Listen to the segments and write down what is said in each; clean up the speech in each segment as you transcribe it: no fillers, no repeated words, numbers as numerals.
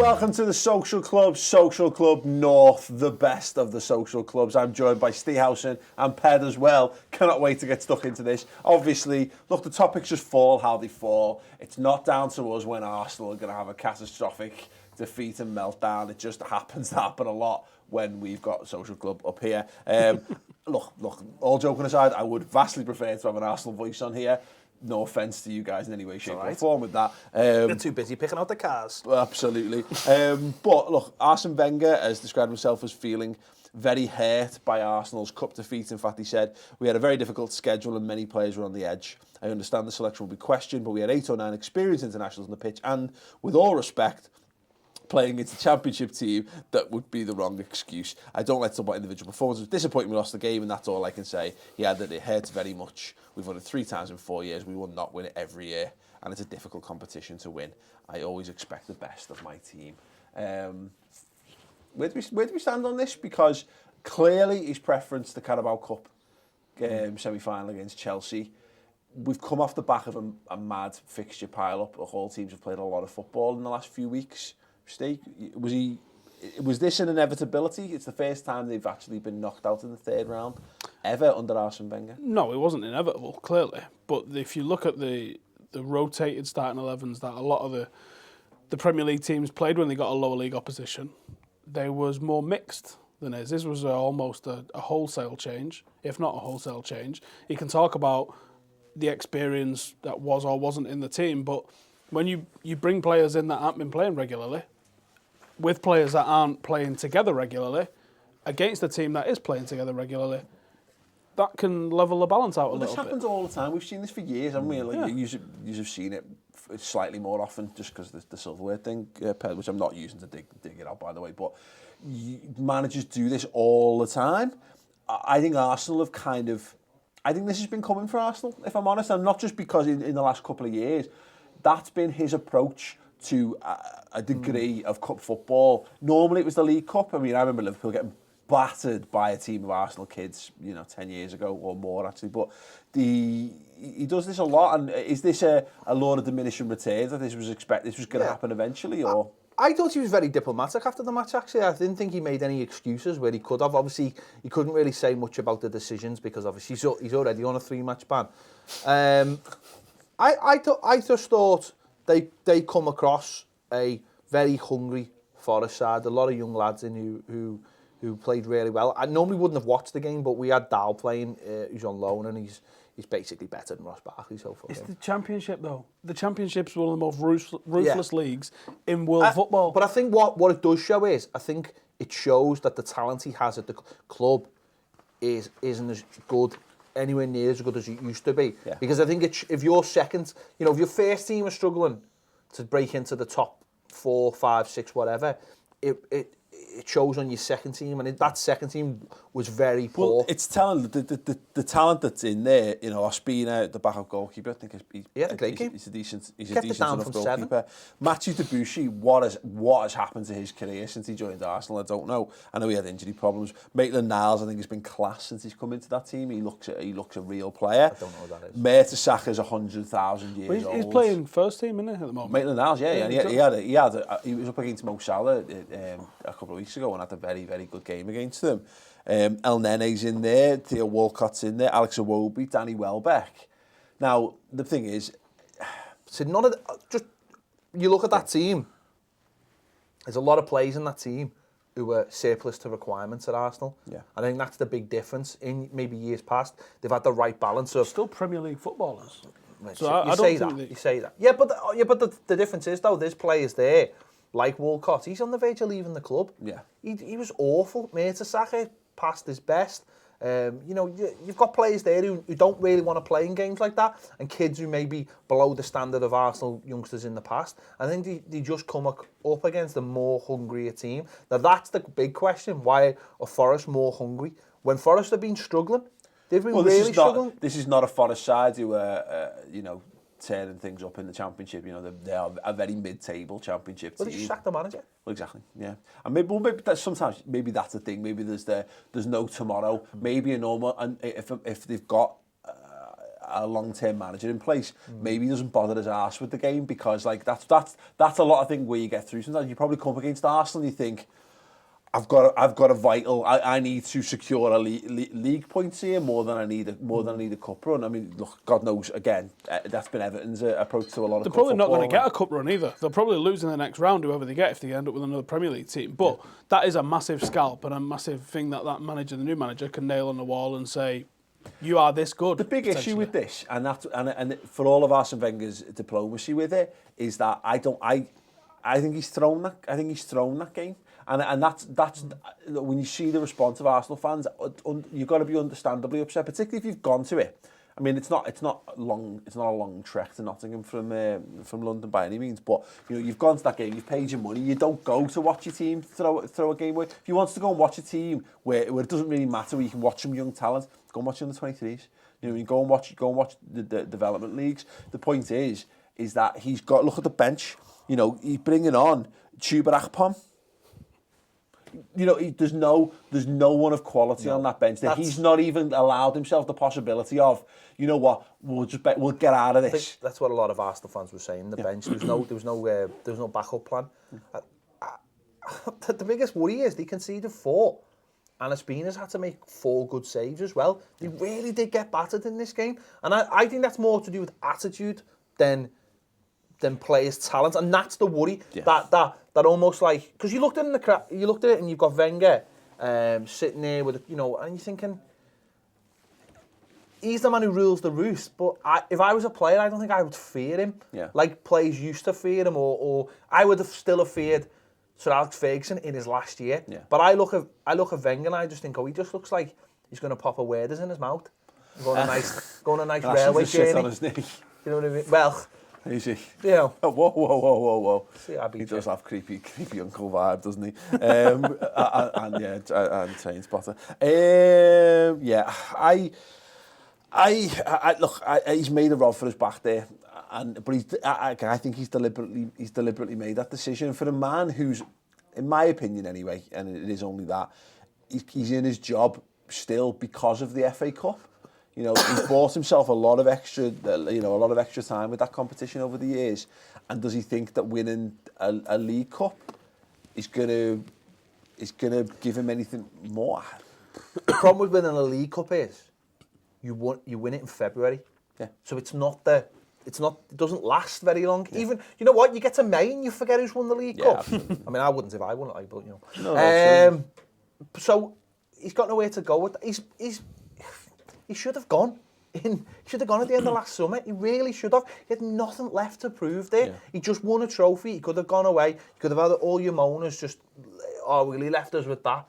welcome to the Social Club North, the best of the social clubs. I'm joined by Ste and Ped as well. Cannot wait to get stuck into this. Obviously, look, the topics just fall how they fall. It's not down to us when Arsenal are going to have a catastrophic defeat and meltdown. It just happens to happen a lot when we've got Social Club up here. Look, all joking aside, I would vastly prefer to have an Arsenal voice on here. No offence to you guys in any way, shape or form with that. They're too busy picking out the cars. Absolutely. But look, Arsene Wenger has described himself as feeling very hurt by Arsenal's cup defeat. In fact, he said, we had a very difficult schedule and many players were on the edge. I understand the selection will be questioned, but we had 8 or 9 experienced internationals on the pitch and, with all respect, playing against a championship team, that would be the wrong excuse. I don't like to talk about individual performances. Disappointing we lost the game, and that's all I can say. He added that it hurts very much. We've won it 3 times in 4 years. We will not win it every year, and it's a difficult competition to win. I always expect the best of my team. Where do we stand on this? Because clearly his preference, the Carabao Cup semi-final against Chelsea. We've come off the back of a mad fixture pile-up. The whole teams have played a lot of football in the last few weeks. Steve, was this an inevitability? It's the first time they've actually been knocked out in the 3rd round ever under Arsene Wenger. No, it wasn't inevitable, clearly. But if you look at the rotated starting 11s that a lot of the Premier League teams played when they got a lower league opposition, they was more mixed than his. This was almost a wholesale change, if not a wholesale change. You can talk about the experience that was or wasn't in the team, but when you bring players in that aren't been playing regularly, with players that aren't playing together regularly, against a team that is playing together regularly, that can level the balance out a little bit. This happens all the time. We've seen this for years, haven't we? Like, you have seen it slightly more often just because the silverware thing, which I'm not using to dig it out, by the way, but managers do this all the time. I think Arsenal have I think this has been coming for Arsenal, if I'm honest, and not just because in the last couple of years. That's been his approach to a degree of cup football. Normally it was the League Cup. I mean, I remember Liverpool getting battered by a team of Arsenal kids, 10 years ago or more actually. But he does this a lot. And is this a law of diminishing returns that this was going to happen eventually? Or I thought he was very diplomatic after the match, actually. I didn't think he made any excuses where he could have. Obviously, he couldn't really say much about the decisions because obviously he's already on a 3-match ban. I just thought they come across a very hungry Forest side. A lot of young lads in who played really well. I normally wouldn't have watched the game, but we had Dow playing, who's on loan, and he's basically better than Ross Barkley so far. It's the Championship, though. The Championship's one of the most ruthless leagues in world football. But I think what it does show is, I think it shows that the talent he has at the club isn't as good, anywhere near as good as it used to be. Yeah. Because I think if you're second, if your first team is struggling to break into the top 4, 5, 6, whatever, it shows on your second team, and that second team was very poor. Well, it's telling the talent that's in there. Ospina, the backup goalkeeper, I think he had a great game. He's a decent enough goalkeeper. Mathieu Debussy, what has happened to his career since he joined Arsenal? I don't know. I know he had injury problems. Maitland-Niles, I think, has been class since he's come into that team. He looks a real player. I don't know what that is. Mertesacker is 100,000 years old. He's playing first team, isn't he, at the moment? Maitland-Niles, he was up against Mo Salah a couple of weeks ago and had a very, very good game against them. El Nene's in there, Theo Walcott's in there, Alex Iwobi, Danny Welbeck. Now, the thing is, so you look at that team, there's a lot of players in that team who were surplus to requirements at Arsenal. Yeah. I think that's the big difference. In maybe years past, they've had the right balance of... Still Premier League footballers. So you say that. Yeah, but the difference is, though, there's players there, like Walcott, he's on the verge of leaving the club. Yeah. He was awful. Mertesacker past his best. You've got players there who don't really want to play in games like that, and kids who may be below the standard of Arsenal youngsters in the past. I think they just come up against a more hungrier team. Now that's the big question. Why are Forest more hungry? When Forest have been struggling, they've been struggling. This is not a Forest side who turning things up in the Championship. They are a very mid-table Championship team. Well, they just sacked the manager. Well, exactly, yeah. And maybe sometimes that's the thing. Maybe there's no tomorrow. Maybe a normal, and if they've got a long-term manager in place, maybe he doesn't bother his arse with the game, because like that's a lot of things where you get through. Sometimes you probably come up against Arsenal and you think, I've got a vital. I need to secure a league points here more than I need a cup run. I mean, look, God knows. Again, that's been Everton's approach to a lot of. They're probably not going to get a cup run either. They'll probably lose in the next round, whoever they get, if they end up with another Premier League team. But that is a massive scalp and a massive thing that manager, the new manager, can nail on the wall and say, you are this good. The big issue with this, and for all of Arsene Wenger's diplomacy with it, is that I think he's thrown that game. And that's when you see the response of Arsenal fans, you've got to be understandably upset, particularly if you've gone to it. I mean, it's not a long trek to Nottingham from London by any means, but you know, you've gone to that game, you've paid your money. You don't go to watch your team throw a game away. If you want to go and watch a team where it doesn't really matter, where you can watch some young talent, go and watch the under-23s. You know, you go and watch the development leagues. The point is that he's got, look at the bench. You know, he's bringing on Chuba Akpom. You know, there's no one of quality on that bench. That he's not even allowed himself the possibility of, you know what, we'll get out of this. I think that's what a lot of Arsenal fans were saying. The bench, there was no backup plan. The biggest worry is they conceded 4, and Espina's had to make 4 good saves as well. They really did get battered in this game, and I think that's more to do with attitude than players' talent, and that's the worry. Yeah. That almost like, because you looked at it and you've got Wenger sitting there with, you know, and you're thinking, he's the man who rules the roost. But if I was a player, I don't think I would fear him. Yeah. Like players used to fear him, or I would have still feared Sir Alex Ferguson in his last year. Yeah. But I look at Wenger and I just think, he just looks like he's going to pop a Waders in his mouth, going on a nice railway journey. On his knee. You know what I mean? Well. Easy. Yeah. Oh, whoa. See, he does have creepy uncle vibe, doesn't he? And Train Spotter. He's made a rod for his back there, but I think he's deliberately made that decision. For a man who's, in my opinion anyway, and it is only that, he's in his job still because of the FA Cup. You know, he's bought himself a lot of extra time with that competition over the years. And does he think that winning a League Cup is gonna give him anything more? The problem with winning a League Cup is you win it in February. Yeah. So it doesn't last very long. Yeah. Even, you know what, you get to May and you forget who's won the League Cup. Absolutely. I mean, I wouldn't if I won it, but you know. No, so he's got nowhere to go with that. He should have gone. He should have gone at the end of last summer. He really should have. He had nothing left to prove there. Yeah. He just won a trophy. He could have gone away. He could have had all your moaners just, he left us with that.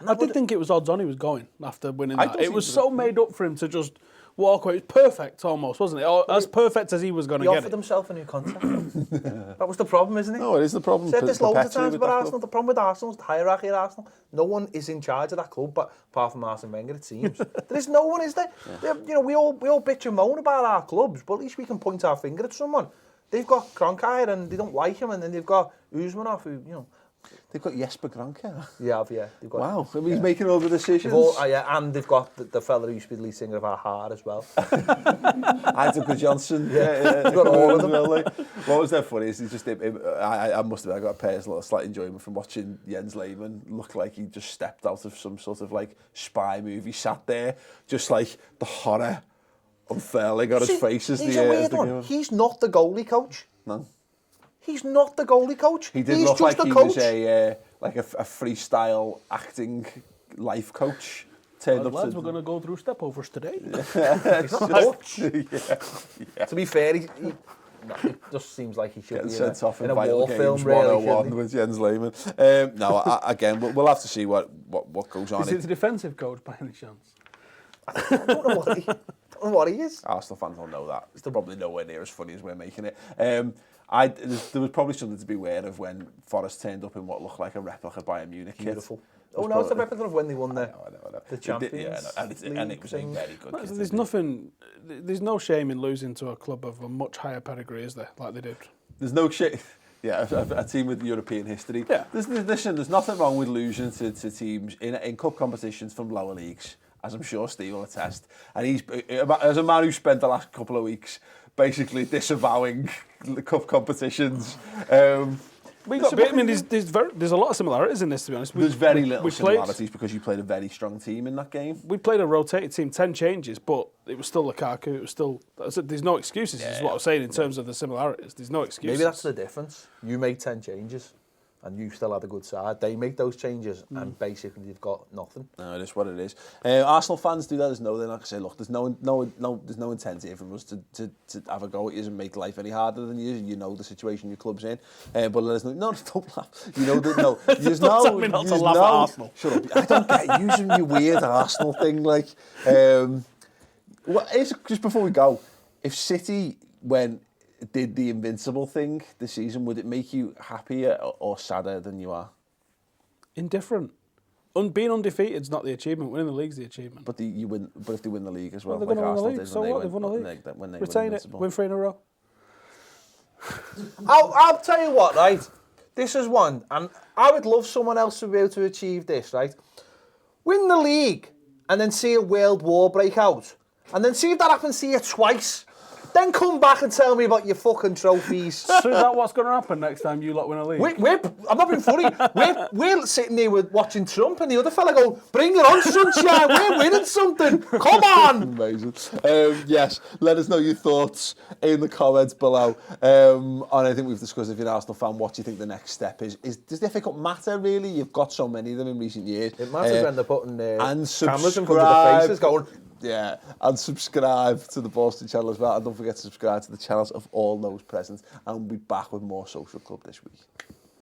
I did think it was odds on he was going after winning that. It was so made up for him to just walk away. It was perfect almost, wasn't it? Or as perfect as he was going to get it. He offered himself a new contract. That was the problem, isn't it? No, it is the problem. Said this loads of times about Arsenal. The problem with Arsenal is the hierarchy at Arsenal. No one is in charge of that club, but apart from Arsene Wenger, it seems. There is no one, is there? Yeah. You know, we all bitch and moan about our clubs, but at least we can point our finger at someone. They've got Kroenke and they don't like him, and then they've got Usmanov, who, you know. They've got Jesper Kroenke. Yeah. They've got, wow, I mean, he's making all the decisions. And they've got the fella who used to be the lead singer of Our Heart as well. Eidke Johnson. Yeah. They've got all of them. What was that funny is I must have got a slight enjoyment from watching Jens Lehmann look like he just stepped out of some sort of like spy movie, sat there, just like the horror unfurling on his face as he's a weird one. He's not the goalie coach. No. He's not the goalie coach. He did look like he was a freestyle acting life coach. Lads, we're going to go through stepovers today. He's not a coach. Yeah. To be fair, it just seems like he should be in a war film, really. 101 with Jens Lehmann. Again, we'll have to see what goes on. Is it a defensive coach by any chance? I don't know what he is. Arsenal fans will know that. It's probably nowhere near as funny as we're making it. There was probably something to be aware of when Forest turned up in what looked like a replica Bayern Munich kit. Beautiful. Oh no, it's a replica of when they won the Champions League. And it was a very good kit. There's no shame in losing to a club of a much higher pedigree, is there, like they did? There's no shame. Yeah, a team with European history. Yeah. There's nothing wrong with losing to teams in cup competitions from lower leagues. as I'm sure Steve will attest. And he's, as a man who spent the last couple of weeks basically disavowing the cup competitions. There's a lot of similarities in this, to be honest. There's very little similarities because you played a very strong team in that game. We played a rotated team, 10 changes, but it was still Lukaku. It was still. There's no excuses, is what I'm saying in terms of the similarities. There's no excuses. Maybe that's the difference. You made 10 changes. And you still had a good side. They make those changes, and basically you've got nothing. No, it is what it is. Arsenal fans do that. There's no, they're not going to say, look, there's no intent here from us to have a go at you and make life any harder than you. You know the situation your club's in. But let us know. No, don't laugh. You know that. No, there's no. Tell me not to laugh at Arsenal. Shut up. I don't get using your weird Arsenal thing. Like, just before we go, if City did the invincible thing this season, would it make you happier or sadder than you are? Indifferent. Being undefeated is not the achievement. Winning the league's the achievement. But if they win the league as well, They're like going to Arsenal win the league. did So what? They've won the league. When they Retain it. Win 3 in a row. I'll tell you what, right? This is one, and I would love someone else to be able to achieve this, right? Win the league, and then see a world war break out, and then see if that happens to you twice. Then come back and tell me about your fucking trophies. So is that what's going to happen next time you lot win a league? I'm not being funny. We're sitting there watching Trump and the other fella go, bring it on, sunshine. We're winning something. Come on. Amazing. Yes, let us know your thoughts in the comments below on anything we've discussed. If you're an Arsenal fan, what do you think the next step is? Does difficult matter, really? You've got so many of them in recent years. It matters when they're putting cameras in front of the faces going... Yeah, and subscribe to the Boston channel as well. And don't forget to subscribe to the channels of all those present. And we'll be back with more Social Club this week.